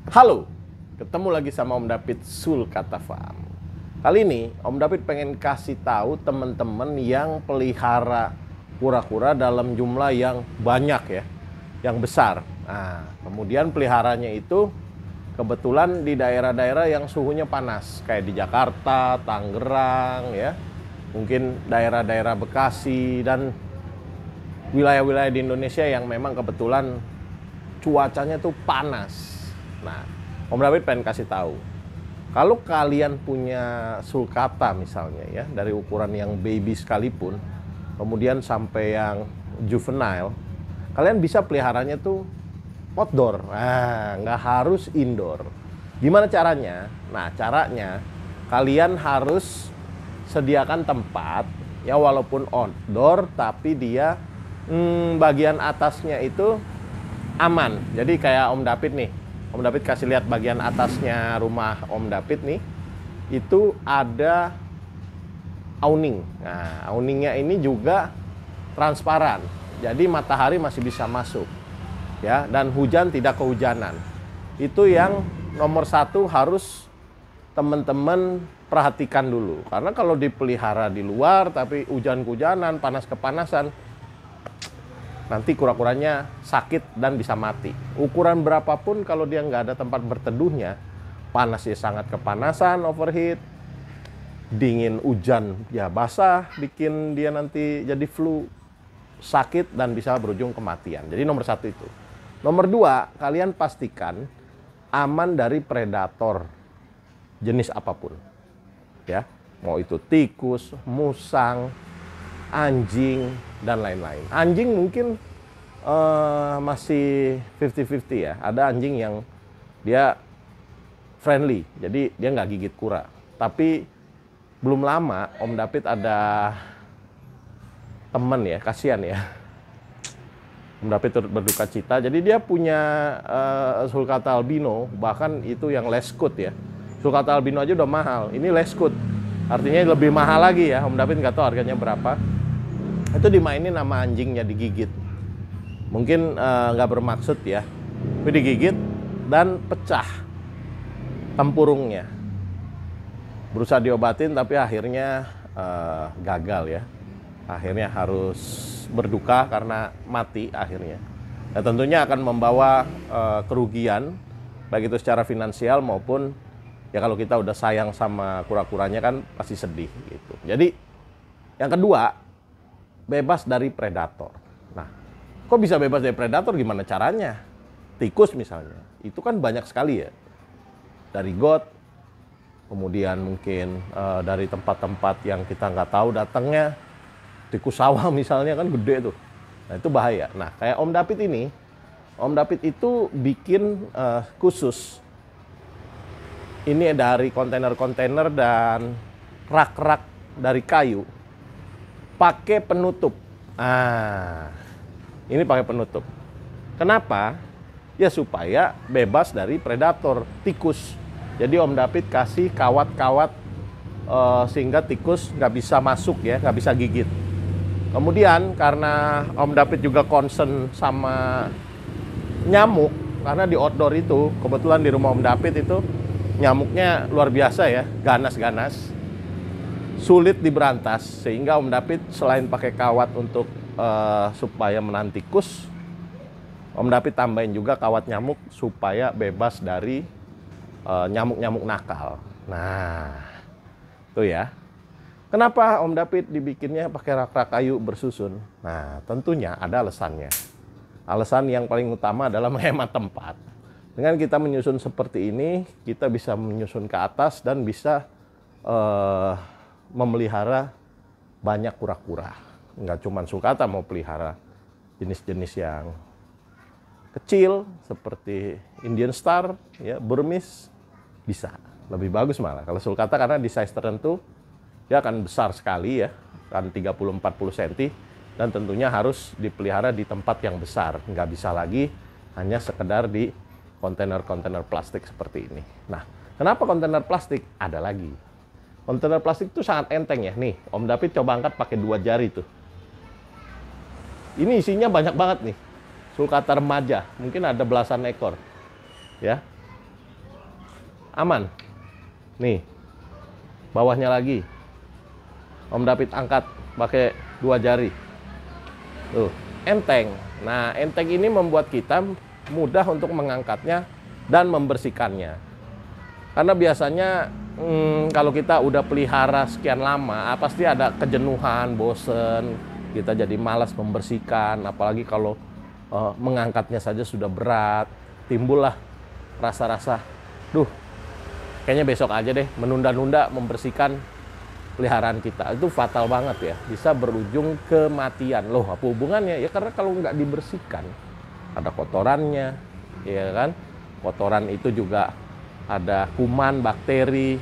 Halo, ketemu lagi sama Om David Sulkata Farm. Kali ini Om David pengen kasih tahu teman-teman yang pelihara kura-kura dalam jumlah yang banyak ya, yang besar. Nah, kemudian peliharanya itu kebetulan di daerah-daerah yang suhunya panas, kayak di Jakarta, Tangerang ya, mungkin daerah-daerah Bekasi dan wilayah-wilayah di Indonesia yang memang kebetulan cuacanya tuh panas. Nah, Om David pengen kasih tahu, kalau kalian punya sulcata misalnya ya, dari ukuran yang baby sekalipun, kemudian sampai yang juvenile, kalian bisa peliharanya tuh outdoor, nggak harus indoor. Gimana caranya? Nah, caranya kalian harus sediakan tempat ya, walaupun outdoor tapi dia bagian atasnya itu aman. Jadi kayak Om David nih, Om David kasih lihat bagian atasnya rumah Om David nih, itu ada awning. Nah, awningnya ini juga transparan, jadi matahari masih bisa masuk ya, dan hujan tidak kehujanan. Itu yang nomor satu harus teman-teman perhatikan dulu, karena kalau dipelihara di luar tapi hujan-hujanan, panas-kepanasan, nanti kura-kuranya sakit dan bisa mati. Ukuran berapapun kalau dia nggak ada tempat berteduhnya, panasnya sangat kepanasan, overheat, dingin hujan ya basah, bikin dia nanti jadi flu, sakit dan bisa berujung kematian. Jadi nomor satu itu. Nomor dua, kalian pastikan aman dari predator jenis apapun. Ya, mau itu tikus, musang, anjing, dan lain-lain. Anjing mungkin masih 50-50 ya. Ada anjing yang dia friendly, jadi dia nggak gigit kura. Tapi belum lama Om David ada temen ya, kasihan ya. Om David turut berduka cita. Jadi dia punya sulcata albino, bahkan itu yang Lescut ya. Sulcata albino aja udah mahal, ini Lescut. Artinya lebih mahal lagi ya. Om David nggak tahu harganya berapa. Itu dimainin sama anjingnya, digigit. Mungkin nggak bermaksud ya, tapi digigit dan pecah tempurungnya. Berusaha diobatin tapi akhirnya gagal ya. Akhirnya harus berduka karena mati akhirnya. Nah, tentunya akan membawa kerugian, baik itu secara finansial maupun ya kalau kita udah sayang sama kura-kuranya kan pasti sedih gitu. Jadi yang kedua, bebas dari predator. Nah, kok bisa bebas dari predator? Gimana caranya? Tikus misalnya, itu kan banyak sekali ya. Dari got, kemudian mungkin dari tempat-tempat yang kita nggak tahu datangnya. Tikus sawah misalnya kan gede tuh. Nah, itu bahaya. Nah, kayak Om David ini, Om David itu bikin khusus. Ini dari kontainer-kontainer dan rak-rak dari kayu. Pakai penutup. Nah, ini pakai penutup. Kenapa? Ya supaya bebas dari predator tikus. Jadi Om David kasih kawat-kawat sehingga tikus nggak bisa masuk ya, nggak bisa gigit. Kemudian karena Om David juga concern sama nyamuk, karena di outdoor itu kebetulan di rumah Om David itu nyamuknya luar biasa ya, ganas-ganas, sulit diberantas, sehingga Om David selain pakai kawat untuk supaya menahan tikus, Om David tambahin juga kawat nyamuk supaya bebas dari nyamuk-nyamuk nakal. Nah, itu ya. Kenapa Om David dibikinnya pakai rak-rak kayu bersusun? Nah, tentunya ada alasannya. Alasan yang paling utama adalah menghemat tempat. Dengan kita menyusun seperti ini, kita bisa menyusun ke atas dan bisa memelihara banyak kura-kura. Nggak cuma sulcata, mau pelihara jenis-jenis yang kecil seperti Indian Star, ya, Burmese, bisa. Lebih bagus malah. Kalau sulcata karena di size tertentu, dia akan besar sekali ya, kan 30-40 cm, dan tentunya harus dipelihara di tempat yang besar. Nggak bisa lagi hanya sekedar di kontainer-kontainer plastik seperti ini. Nah, kenapa kontainer plastik? Ada lagi. Kontainer plastik itu sangat enteng ya. Nih, Om David coba angkat pakai 2 jari tuh. Ini isinya banyak banget nih. Sulcata remaja, mungkin ada belasan ekor. Ya. aman. Nih, bawahnya lagi. Om David angkat pakai 2 jari. Tuh, enteng. Nah, enteng ini membuat kita mudah untuk mengangkatnya dan membersihkannya. Karena biasanya kalau kita udah pelihara sekian lama, pasti ada kejenuhan, bosen, kita jadi malas membersihkan. Apalagi kalau mengangkatnya saja sudah berat, timbullah rasa-rasa, duh, kayaknya besok aja deh, menunda-nunda membersihkan peliharaan kita. Itu fatal banget ya, bisa berujung kematian. Loh, apa hubungannya? Ya karena kalau nggak dibersihkan, ada kotorannya, ya kan? Kotoran itu juga ada kuman, bakteri,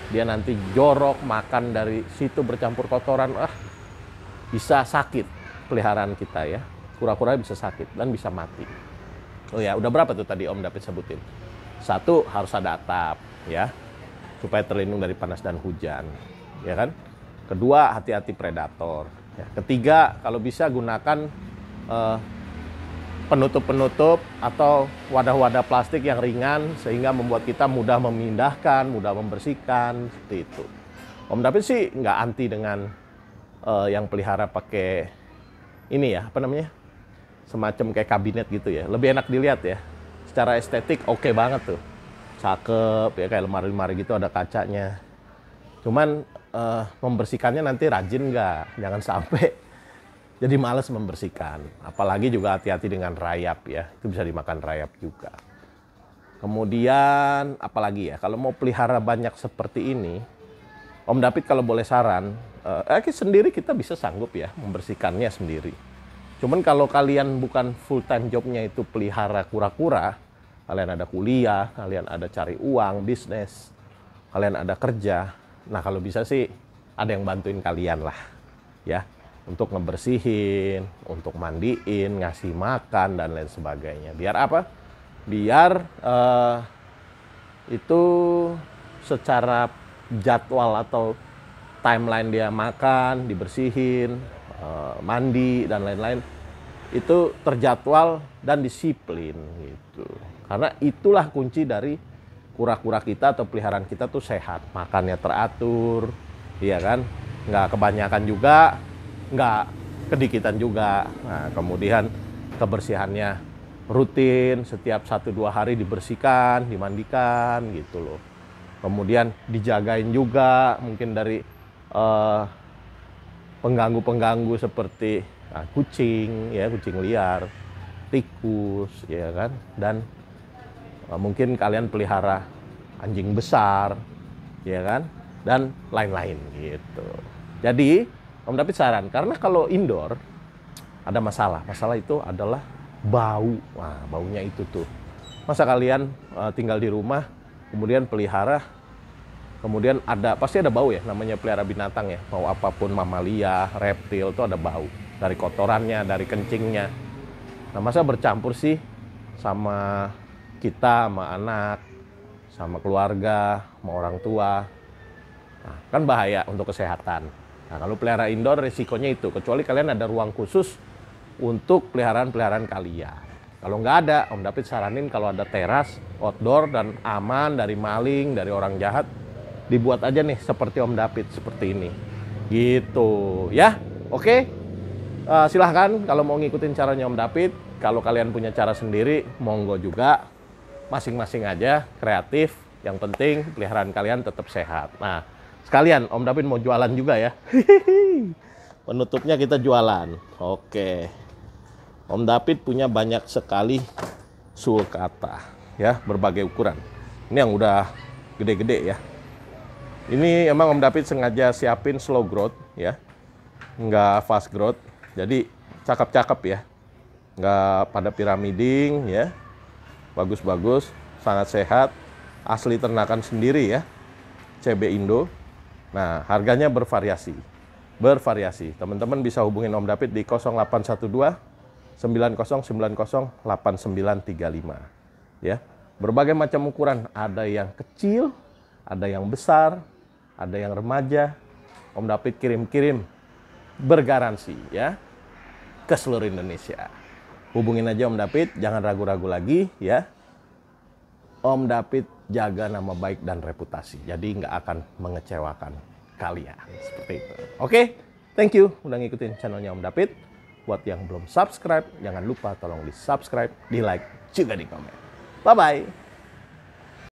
dia nanti jorok, makan dari situ bercampur kotoran, bisa sakit peliharaan kita ya. Kura-kura bisa sakit dan bisa mati. Oh ya, udah berapa tuh tadi Om David sebutin? 1, harus ada atap ya, supaya terlindung dari panas dan hujan, ya kan? 2, hati-hati predator. Ya. 3, kalau bisa gunakan penutup-penutup atau wadah-wadah plastik yang ringan sehingga membuat kita mudah memindahkan, mudah membersihkan, seperti itu. Om David sih nggak anti dengan yang pelihara pakai ini ya, apa namanya, semacam kayak kabinet gitu ya. Lebih enak dilihat ya, secara estetik oke banget tuh, cakep ya, kayak lemari-lemari gitu ada kacanya. Cuman membersihkannya nanti rajin nggak, jangan sampai jadi males membersihkan. Apalagi juga hati-hati dengan rayap ya. Itu bisa dimakan rayap juga. Kemudian apalagi ya, kalau mau pelihara banyak seperti ini, Om David kalau boleh saran, sendiri kita bisa sanggup ya membersihkannya sendiri. Cuman kalau kalian bukan full time jobnya itu pelihara kura-kura, kalian ada kuliah, kalian ada cari uang, bisnis, kalian ada kerja. Nah kalau bisa sih ada yang bantuin kalian lah ya. Untuk ngebersihin, untuk mandiin, ngasih makan, dan lain sebagainya. Biar apa? Biar itu secara jadwal atau timeline dia makan, dibersihin, mandi, dan lain-lain, itu terjadwal dan disiplin gitu. Karena itulah kunci dari kura-kura kita atau peliharaan kita tuh sehat. Makannya teratur, iya kan? Nggak kebanyakan juga, nggak kedikitan juga. Nah, kemudian kebersihannya rutin, setiap 1-2 hari dibersihkan, dimandikan gitu loh. Kemudian dijagain juga mungkin dari pengganggu-pengganggu seperti kucing ya, kucing liar, tikus ya kan, dan mungkin kalian pelihara anjing besar ya kan, dan lain-lain gitu. Jadi Om David saran, karena kalau indoor ada masalah. Masalah itu adalah bau. Nah, baunya itu tuh. Masa kalian tinggal di rumah, kemudian pelihara, kemudian pasti ada bau ya, namanya pelihara binatang ya. Mau apapun, mamalia, reptil, itu ada bau. Dari kotorannya, dari kencingnya. Nah, masa bercampur sih sama kita, sama anak, sama keluarga, sama orang tua. Nah, kan bahaya untuk kesehatan. Nah, kalau pelihara indoor risikonya itu, kecuali kalian ada ruang khusus untuk peliharaan-peliharaan kalian. Kalau nggak ada, Om David saranin kalau ada teras, outdoor, dan aman dari maling, dari orang jahat, dibuat aja nih seperti Om David, seperti ini. Gitu, ya. Oke, silahkan kalau mau ngikutin caranya Om David. Kalau kalian punya cara sendiri, monggo juga. Masing-masing aja, kreatif. Yang penting peliharaan kalian tetap sehat. Nah, sekalian Om David mau jualan juga ya. Penutupnya kita jualan. Oke. Om David punya banyak sekali sulcata ya, berbagai ukuran. Ini yang udah gede-gede ya. Ini emang Om David sengaja siapin slow growth ya. Nggak fast growth. Jadi cakep-cakep ya. Nggak pada piramiding ya. Bagus-bagus, sangat sehat. Asli ternakan sendiri ya. CB Indo. Nah, harganya bervariasi. Teman-teman bisa hubungin Om David di 0812 9090 8935. Ya. Berbagai macam ukuran, ada yang kecil, ada yang besar, ada yang remaja. Om David kirim-kirim bergaransi ya ke seluruh Indonesia. Hubungin aja Om David, jangan ragu-ragu lagi ya. Om David jaga nama baik dan reputasi. Jadi nggak akan mengecewakan kalian. Seperti itu. Oke, thank you udah ngikutin channelnya Om David. Buat yang belum subscribe, jangan lupa tolong di subscribe, di like, juga di komen. Bye-bye.